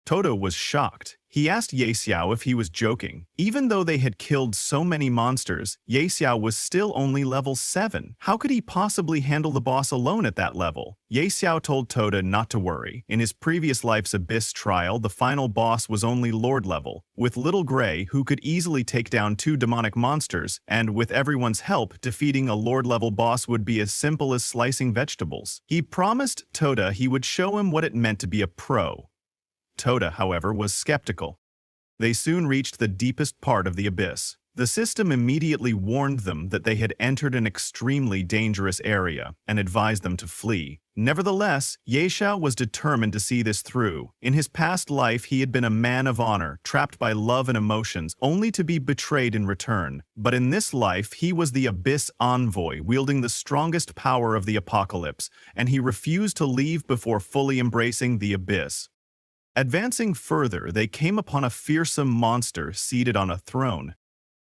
Toda was shocked. He asked Ye Xiao if he was joking. Even though they had killed so many monsters, Ye Xiao was still only level 7. How could he possibly handle the boss alone at that level? Ye Xiao told Toda not to worry. In his previous life's Abyss trial, the final boss was only Lord level, with Little Gray, who could easily take down 2 demonic monsters, and with everyone's help, defeating a Lord level boss would be as simple as slicing vegetables. He promised Toda he would show him what it meant to be a pro. Toda, however, was skeptical. They soon reached the deepest part of the abyss. The system immediately warned them that they had entered an extremely dangerous area and advised them to flee. Nevertheless, Ye Xiao was determined to see this through. In his past life, he had been a man of honor, trapped by love and emotions, only to be betrayed in return. But in this life, he was the Abyss Envoy, wielding the strongest power of the apocalypse, and he refused to leave before fully embracing the abyss. Advancing further, they came upon a fearsome monster seated on a throne.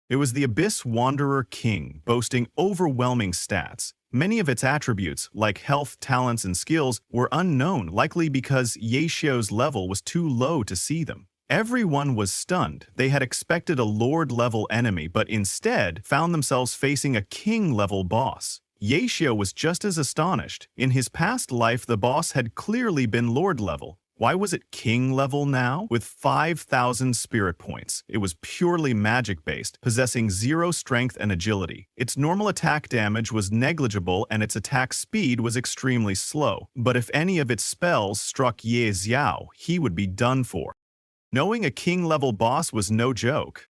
It was the Abyss Wanderer King, boasting overwhelming stats. Many of its attributes, like health, talents, and skills, were unknown, likely because Ye Xiao's level was too low to see them. Everyone was stunned. They had expected a Lord-level enemy, but instead found themselves facing a King-level boss. Ye Xiao was just as astonished. In his past life, the boss had clearly been Lord-level. Why was it king level now? With 5,000 spirit points, it was purely magic-based, possessing 0 strength and agility. Its normal attack damage was negligible and its attack speed was extremely slow. But if any of its spells struck Ye Xiao, he would be done for. Knowing a king-level boss was no joke.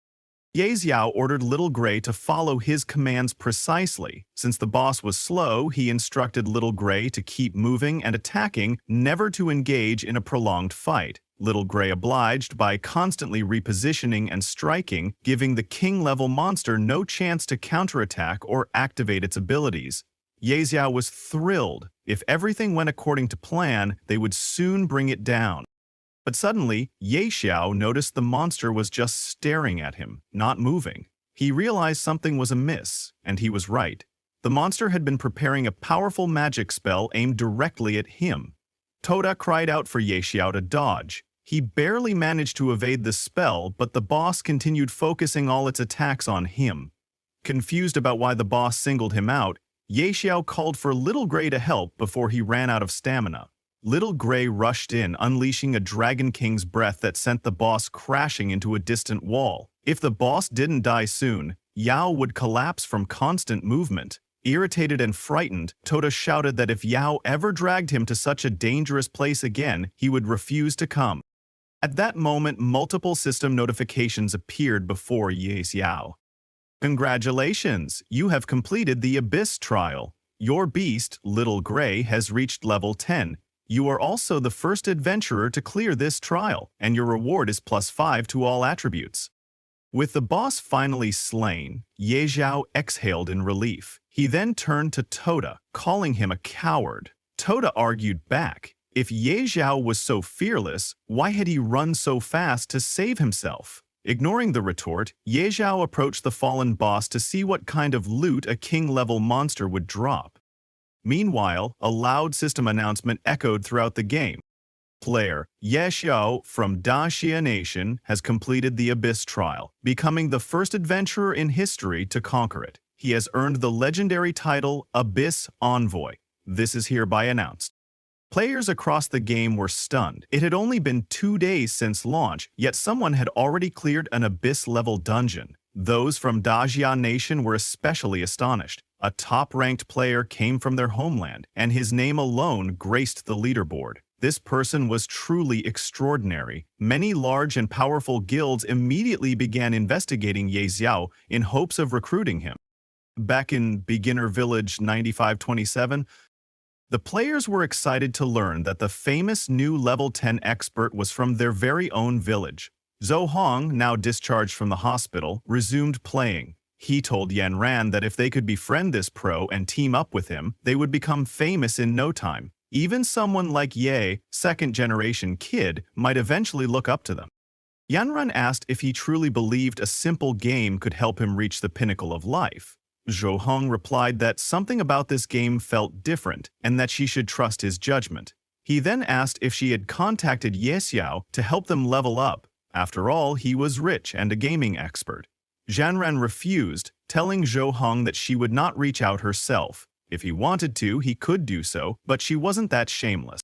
Ye Xiao ordered Little Gray to follow his commands precisely. Since the boss was slow, he instructed Little Gray to keep moving and attacking, never to engage in a prolonged fight. Little Gray obliged by constantly repositioning and striking, giving the king-level monster no chance to counterattack or activate its abilities. Ye Xiao was thrilled. If everything went according to plan, they would soon bring it down. But suddenly, Ye Xiao noticed the monster was just staring at him, not moving. He realized something was amiss, and he was right. The monster had been preparing a powerful magic spell aimed directly at him. Toda cried out for Ye Xiao to dodge. He barely managed to evade the spell, but the boss continued focusing all its attacks on him. Confused about why the boss singled him out, Ye Xiao called for Little Gray to help before he ran out of stamina. Little Gray rushed in, unleashing a Dragon King's breath that sent the boss crashing into a distant wall. If the boss didn't die soon, Yao would collapse from constant movement. Irritated and frightened, Toda shouted that if Yao ever dragged him to such a dangerous place again, he would refuse to come. At that moment, multiple system notifications appeared before Ye Xiao. Congratulations! You have completed the Abyss trial. Your beast, Little Gray, has reached level 10. You are also the first adventurer to clear this trial, and your reward is +5 to all attributes. With the boss finally slain, Ye Xiao exhaled in relief. He then turned to Toda, calling him a coward. Toda argued back. If Ye Xiao was so fearless, why had he run so fast to save himself? Ignoring the retort, Ye Xiao approached the fallen boss to see what kind of loot a king-level monster would drop. Meanwhile, a loud system announcement echoed throughout the game. Player Ye Xiao from Daxia Nation has completed the Abyss trial, becoming the first adventurer in history to conquer it. He has earned the legendary title Abyss Envoy. This is hereby announced. Players across the game were stunned. It had only been 2 days since launch, yet someone had already cleared an Abyss-level dungeon. Those from Daxia Nation were especially astonished. A top-ranked player came from their homeland, and his name alone graced the leaderboard. This person was truly extraordinary. Many large and powerful guilds immediately began investigating Ye Xiao in hopes of recruiting him. Back in Beginner Village 9527, the players were excited to learn that the famous new level 10 expert was from their very own village. Zhou Hong, now discharged from the hospital, resumed playing. He told Yan Ran that if they could befriend this pro and team up with him, they would become famous in no time. Even someone like Ye, second-generation kid, might eventually look up to them. Yan Ran asked if he truly believed a simple game could help him reach the pinnacle of life. Zhou Hong replied that something about this game felt different and that she should trust his judgment. He then asked if she had contacted Ye Xiao to help them level up. After all, he was rich and a gaming expert. Jianran refused, telling Zhou Hong that she would not reach out herself. If he wanted to, he could do so, but she wasn't that shameless.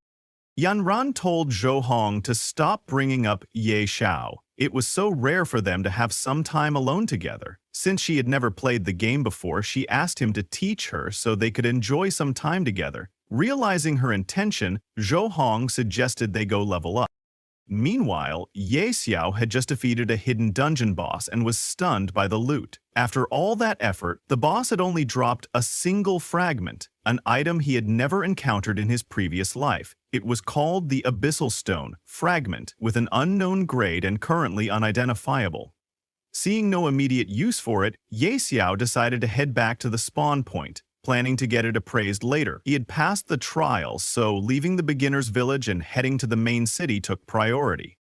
Yanran told Zhou Hong to stop bringing up Ye Xiao. It was so rare for them to have some time alone together. Since she had never played the game before, she asked him to teach her so they could enjoy some time together. Realizing her intention, Zhou Hong suggested they go level up. Meanwhile, Ye Xiao had just defeated a hidden dungeon boss and was stunned by the loot. After all that effort, the boss had only dropped a single fragment, an item he had never encountered in his previous life. It was called the Abyssal Stone Fragment, with an unknown grade and currently unidentifiable. Seeing no immediate use for it, Ye Xiao decided to head back to the spawn point, planning to get it appraised later. He had passed the trial, so leaving the beginner's village and heading to the main city took priority.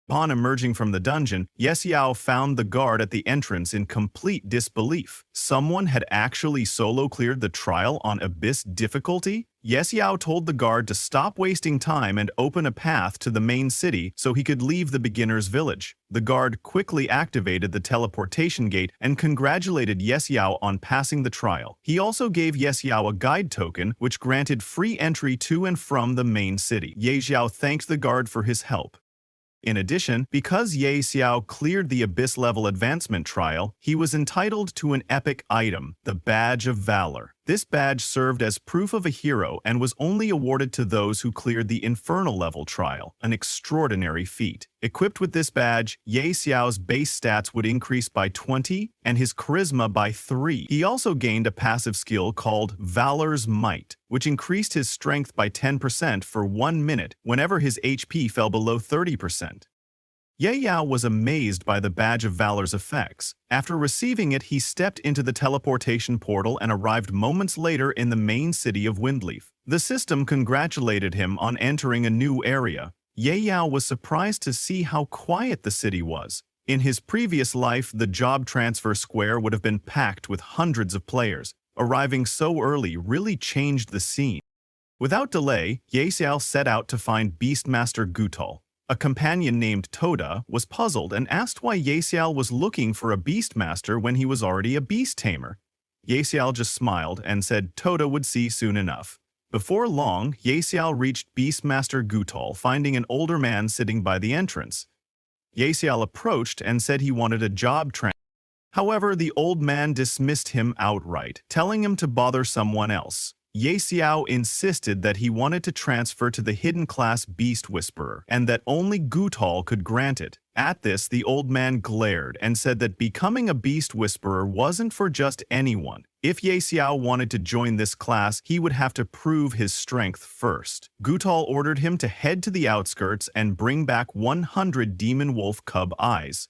Upon emerging from the dungeon, Ye Xiao found the guard at the entrance in complete disbelief. Someone had actually solo cleared the trial on Abyss difficulty? Ye Xiao told the guard to stop wasting time and open a path to the main city so he could leave the beginner's village. The guard quickly activated the teleportation gate and congratulated Ye Xiao on passing the trial. He also gave Ye Xiao a guide token, which granted free entry to and from the main city. Ye Xiao thanked the guard for his help. In addition, because Ye Xiao cleared the Abyss level advancement trial, he was entitled to an epic item, the Badge of Valor. This badge served as proof of a hero and was only awarded to those who cleared the Infernal level trial, an extraordinary feat. Equipped with this badge, Ye Xiao's base stats would increase by 20 and his charisma by 3. He also gained a passive skill called Valor's Might, which increased his strength by 10% for 1 minute whenever his HP fell below 30%. Ye Yao was amazed by the Badge of Valor's effects. After receiving it, he stepped into the teleportation portal and arrived moments later in the main city of Windleaf. The system congratulated him on entering a new area. Ye Yao was surprised to see how quiet the city was. In his previous life, the job transfer square would have been packed with hundreds of players. Arriving so early really changed the scene. Without delay, Ye Xiao set out to find Beastmaster Gutal. A companion named Toda was puzzled and asked why Ye Xiao was looking for a Beastmaster when he was already a beast tamer. Ye Xiao just smiled and said Toda would see soon enough. Before long, Ye Xiao reached Beastmaster Gutal, finding an older man sitting by the entrance. Ye Xiao approached and said he wanted a job transfer. However, the old man dismissed him outright, telling him to bother someone else. Ye Xiao insisted that he wanted to transfer to the hidden class Beast Whisperer, and that only Gutal could grant it. At this, the old man glared and said that becoming a Beast Whisperer wasn't for just anyone. If Ye Xiao wanted to join this class, he would have to prove his strength first. Gutal ordered him to head to the outskirts and bring back 100 demon wolf cub eyes.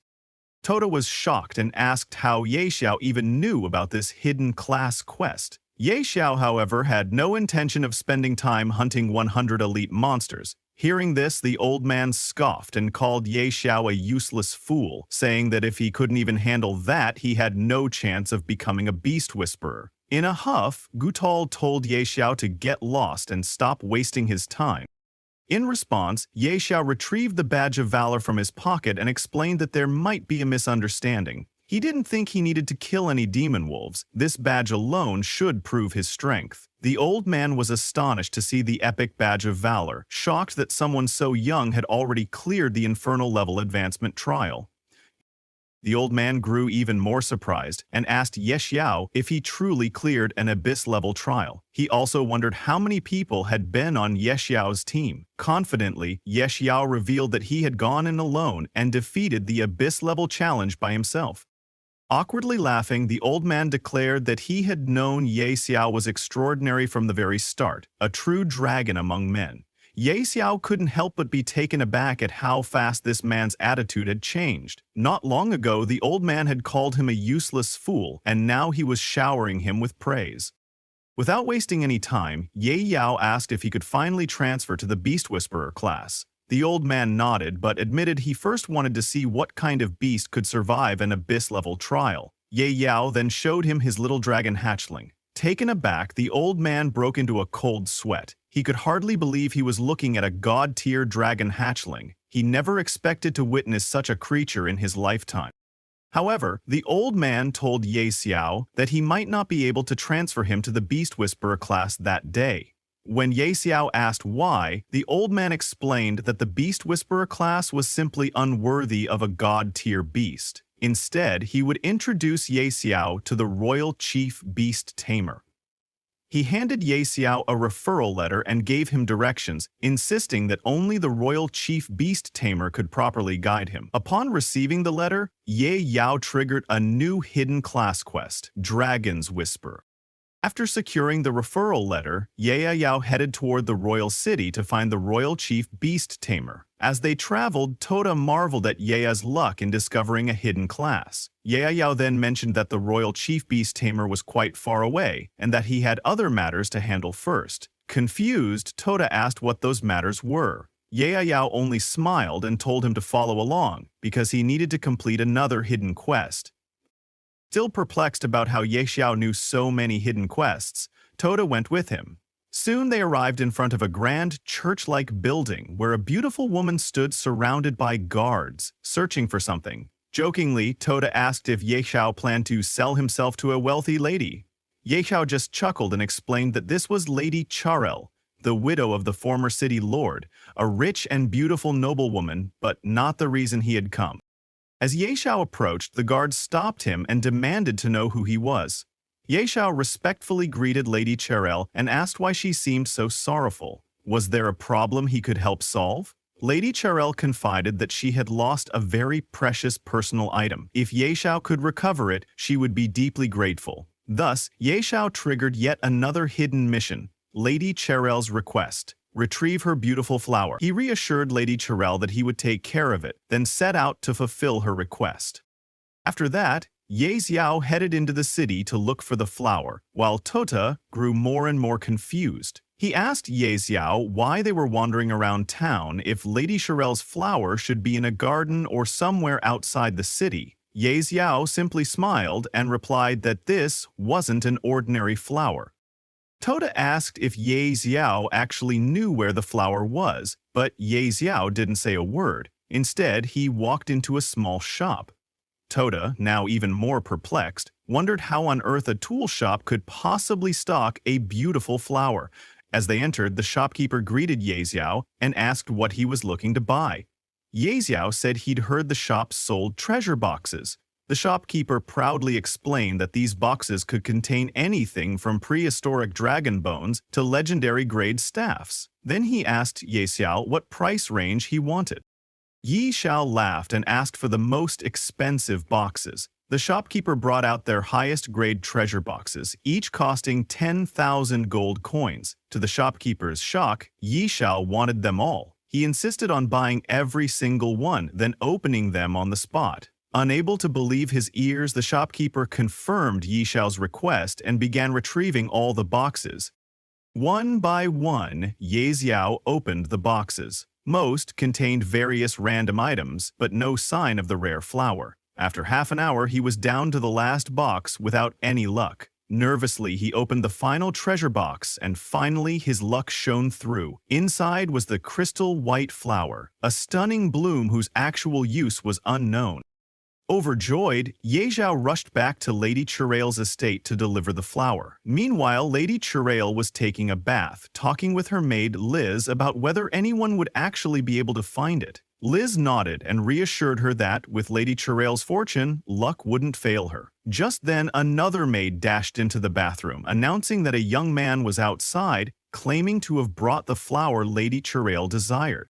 Toda was shocked and asked how Ye Xiao even knew about this hidden class quest. Ye Xiao, however, had no intention of spending time hunting 100 elite monsters. Hearing this, the old man scoffed and called Ye Xiao a useless fool, saying that if he couldn't even handle that, he had no chance of becoming a Beast Whisperer. In a huff, Gutal told Ye Xiao to get lost and stop wasting his time. In response, Ye Xiao retrieved the Badge of Valor from his pocket and explained that there might be a misunderstanding. He didn't think he needed to kill any demon wolves. This badge alone should prove his strength. The old man was astonished to see the epic Badge of Valor, shocked that someone so young had already cleared the Infernal level advancement trial. The old man grew even more surprised and asked Ye Xiao if he truly cleared an Abyss level trial. He also wondered how many people had been on Ye Xiao's team. Confidently, Ye Xiao revealed that he had gone in alone and defeated the Abyss level challenge by himself. Awkwardly laughing, the old man declared that he had known Ye Xiao was extraordinary from the very start, a true dragon among men. Ye Xiao couldn't help but be taken aback at how fast this man's attitude had changed. Not long ago, the old man had called him a useless fool, and now he was showering him with praise. Without wasting any time, Ye Yao asked if he could finally transfer to the Beast Whisperer class. The old man nodded but admitted he first wanted to see what kind of beast could survive an Abyss-level trial. Ye Yao then showed him his little dragon hatchling. Taken aback, the old man broke into a cold sweat. He could hardly believe he was looking at a god-tier dragon hatchling. He never expected to witness such a creature in his lifetime. However, the old man told Ye Xiao that he might not be able to transfer him to the Beast Whisperer class that day. When Ye Xiao asked why, the old man explained that the Beast Whisperer class was simply unworthy of a god-tier beast. Instead, he would introduce Ye Xiao to the Royal Chief Beast Tamer. He handed Ye Xiao a referral letter and gave him directions, insisting that only the Royal Chief Beast Tamer could properly guide him. Upon receiving the letter, Ye Yao triggered a new hidden class quest, Dragon's Whisper. After securing the referral letter, Ye Yao headed toward the royal city to find the Royal Chief Beast Tamer. As they traveled, Toda marveled at Yea's luck in discovering a hidden class. Ye Yao then mentioned that the Royal Chief Beast Tamer was quite far away, and that he had other matters to handle first. Confused, Toda asked what those matters were. Ye Yao only smiled and told him to follow along, because he needed to complete another hidden quest. Still perplexed about how Ye Xiao knew so many hidden quests, Tota went with him. Soon they arrived in front of a grand church-like building where a beautiful woman stood surrounded by guards, searching for something. Jokingly, Tota asked if Ye Xiao planned to sell himself to a wealthy lady. Ye Xiao just chuckled and explained that this was Lady Charel, the widow of the former city lord, a rich and beautiful noblewoman, but not the reason he had come. As Ye Xiao approached, the guards stopped him and demanded to know who he was. Ye Xiao respectfully greeted Lady Charel and asked why she seemed so sorrowful. Was there a problem he could help solve? Lady Charel confided that she had lost a very precious personal item. If Ye Xiao could recover it, she would be deeply grateful. Thus, Ye Xiao triggered yet another hidden mission, Lady Charel's request. Retrieve her beautiful flower. He reassured Lady Charel that he would take care of it, then set out to fulfill her request. After that, Ye Xiao headed into the city to look for the flower, while Tota grew more and more confused. He asked Ye Xiao why they were wandering around town if Lady Charel's flower should be in a garden or somewhere outside the city. Ye Xiao simply smiled and replied that this wasn't an ordinary flower. Tota asked if Ye Xiao actually knew where the flower was, but Ye Xiao didn't say a word. Instead, he walked into a small shop. Tota, now even more perplexed, wondered how on earth a tool shop could possibly stock a beautiful flower. As they entered, the shopkeeper greeted Ye Xiao and asked what he was looking to buy. Ye Xiao said he'd heard the shop sold treasure boxes. The shopkeeper proudly explained that these boxes could contain anything from prehistoric dragon bones to legendary-grade staffs. Then he asked Ye Xiao what price range he wanted. Ye Xiao laughed and asked for the most expensive boxes. The shopkeeper brought out their highest-grade treasure boxes, each costing 10,000 gold coins. To the shopkeeper's shock, Ye Xiao wanted them all. He insisted on buying every single one, then opening them on the spot. Unable to believe his ears, the shopkeeper confirmed Ye Xiao's request and began retrieving all the boxes. One by one, Ye Xiao opened the boxes. Most contained various random items, but no sign of the rare flower. After half an hour, he was down to the last box without any luck. Nervously, he opened the final treasure box, and finally his luck shone through. Inside was the crystal white flower, a stunning bloom whose actual use was unknown. Overjoyed, Ye Xiao rushed back to Lady Charel's estate to deliver the flower. Meanwhile, Lady Charel was taking a bath, talking with her maid Liz about whether anyone would actually be able to find it. Liz nodded and reassured her that, with Lady Charel's fortune, luck wouldn't fail her. Just then, another maid dashed into the bathroom, announcing that a young man was outside, claiming to have brought the flower Lady Charel desired.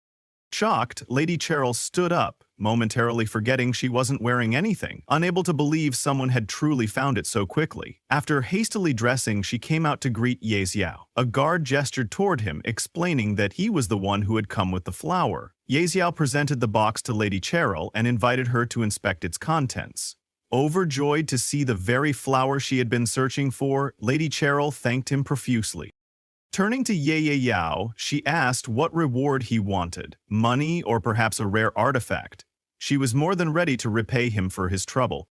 Shocked, Lady Charel stood up, momentarily forgetting she wasn't wearing anything, unable to believe someone had truly found it so quickly. After hastily dressing, she came out to greet Ye Xiao. A guard gestured toward him, explaining that he was the one who had come with the flower. Ye Xiao presented the box to Lady Charel and invited her to inspect its contents. Overjoyed to see the very flower she had been searching for, Lady Charel thanked him profusely. Turning to Ye Yao, she asked what reward he wanted, money or perhaps a rare artifact. She was more than ready to repay him for his trouble.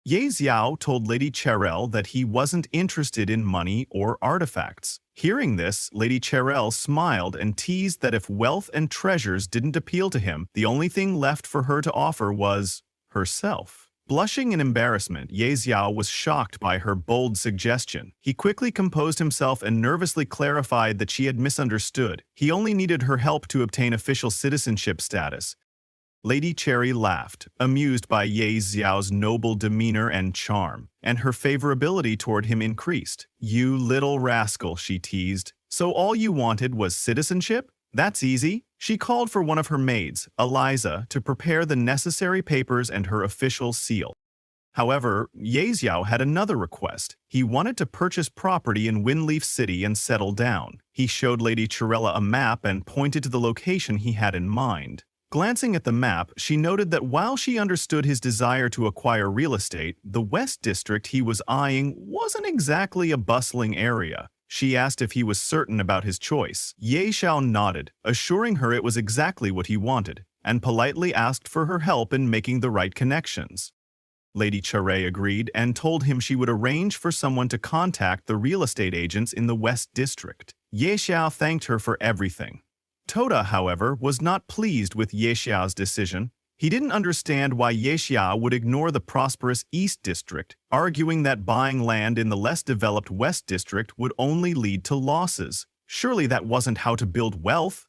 Ye Xiao told Lady Charel that he wasn't interested in money or artifacts. Hearing this, Lady Charel smiled and teased that if wealth and treasures didn't appeal to him, the only thing left for her to offer was herself. Blushing in embarrassment, Ye Xiao was shocked by her bold suggestion. He quickly composed himself and nervously clarified that she had misunderstood. He only needed her help to obtain official citizenship status. Lady Cherry laughed, amused by Ye Xiao's noble demeanor and charm, and her favorability toward him increased. "You little rascal," she teased. "So all you wanted was citizenship? That's easy." She called for one of her maids, Eliza, to prepare the necessary papers and her official seal. However, Ye Xiao had another request. He wanted to purchase property in Windleaf City and settle down. He showed Lady Charella a map and pointed to the location he had in mind. Glancing at the map, she noted that while she understood his desire to acquire real estate, the West District he was eyeing wasn't exactly a bustling area. She asked if he was certain about his choice. Ye Xiao nodded, assuring her it was exactly what he wanted, and politely asked for her help in making the right connections. Lady Chare agreed and told him she would arrange for someone to contact the real estate agents in the West District. Ye Xiao thanked her for everything. Toda, however, was not pleased with Ye Xiao's decision. He didn't understand why Ye Xiao would ignore the prosperous East District, arguing that buying land in the less developed West District would only lead to losses. Surely that wasn't how to build wealth.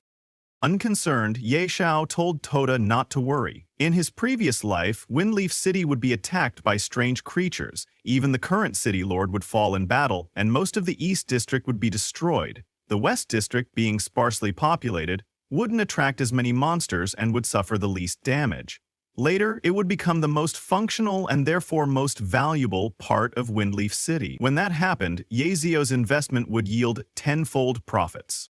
Unconcerned, Ye Xiao told Toda not to worry. In his previous life, Windleaf City would be attacked by strange creatures. Even the current city lord would fall in battle, and most of the East District would be destroyed. The West District, being sparsely populated, wouldn't attract as many monsters and would suffer the least damage. Later, it would become the most functional and therefore most valuable part of Windleaf City. When that happened, Ye Zio's investment would yield tenfold profits.